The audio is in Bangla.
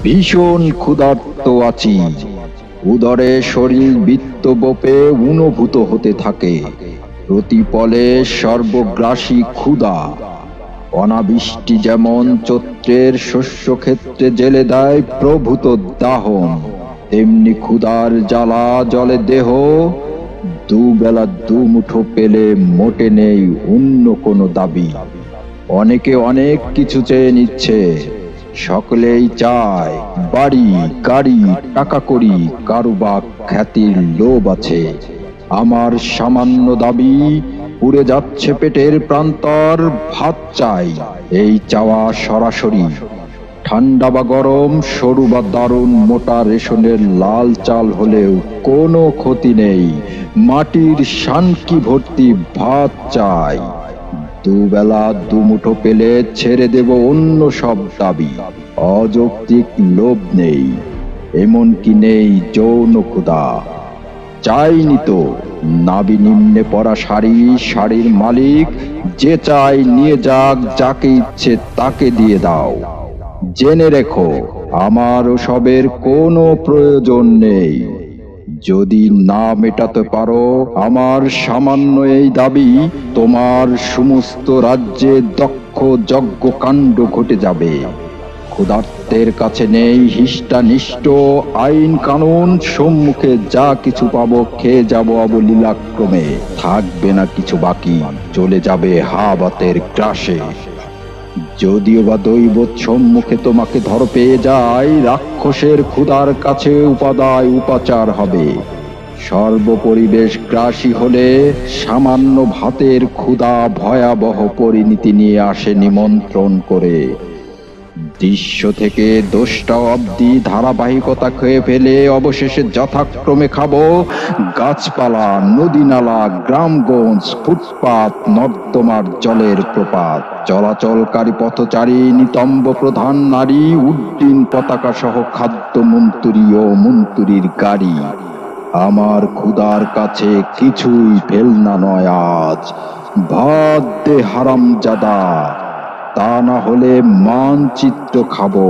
ভীষণ ক্ষুধার্ত আছি। উদরে শরীর বৃত্ত বোপে অনুভূত হতে থাকে। প্রতিপলে সর্বগ্রাসী ক্ষুধা। অনাবৃষ্টি যেমন চৈত্রের শস্যক্ষেত্রে জেলে দেয় প্রভূত দাহন, তেমনি ক্ষুধার জ্বালা জলে দেহ। দুবেলা দুমুঠো পেলে মোটে নেই অন্য কোনো দাবি। অনেকে অনেক কিছু চেয়ে নিচ্ছে, সকলেই চায় বাড়ি, গাড়ি, টাকা কড়ি, কারো বা খ্যাতির লোভ আছে। আমার সামান্য দাবি, পুড়ে যাচ্ছে পেটের প্রান্তর, ভাত চাই। এই চাওয়া সরাসরি। ঠান্ডা বা গরম, সরু বা দারুণ মোটা রেশনের লাল চাল হলেও কোনো ক্ষতি নেই। মাটির শানকি ভর্তি ভাত চাই। দুবেলা দুমুঠো পেলে ছেড়ে দেব অন্য সব দাবি। অযৌক্তিক লোভ নেই, এমনকি নেই যৌন ক্ষুধা। চাইনি তো নাবি নিম্নে পড়া শাড়ি, শাড়ির মালিক যে চাই নিয়ে যাক, যাকে ইচ্ছে তাকে দিয়ে দাও। জেনে রেখো, আমার ওসবের কোনো প্রয়োজন নেই। যদি না মেটাতে পারো আমার সামান্য এই দাবি, তোমার সমস্ত রাজ্যে দক্ষ যজ্ঞ কাণ্ড ঘটে যাবে। ক্ষুধার্তের কাছে নেই হিষ্টানিষ্ট আইন কানুন, সম্মুখে যা কিছু পাবো খেয়ে যাব অবলীলাক্রমে। থাকবে না কিছু বাকি, চলে যাবে হাবাতের গ্রাসে। যদিও বা দৈবত সম্মুখে তোমাকে ধর পেয়ে যায়, রাক্ষসের ক্ষুধার কাছে উপাদায় উপাচার হবে। সর্বপরিবেশ গ্রাসী হলে সামান্য ভাতের ক্ষুধা ভয়াবহ পরিণতি নিয়ে আসে নিমন্ত্রণ করে। দৃশ্য থেকে দোষটা অব্দি ধারাবাহিকতা খেয়ে ফেলে অবশেষে যথাক্রমে খাবো গাছপালা, নদী নালা, গ্রামগঞ্জ, ফুটপাত, নর্দমার জলের প্রপাত, চলাচলকারী পথচারী, নিতম্ব প্রধান নারী, উড্ডীন পতাকা সহ খাদ্য মন্ত্রী ও মন্ত্রীর গাড়ি। আমার ক্ষুধার কাছে কিছুই ফেলনা নয় আজ। ভাত দে হারামজাদা, তা না হলে মানচিত্র খাবো।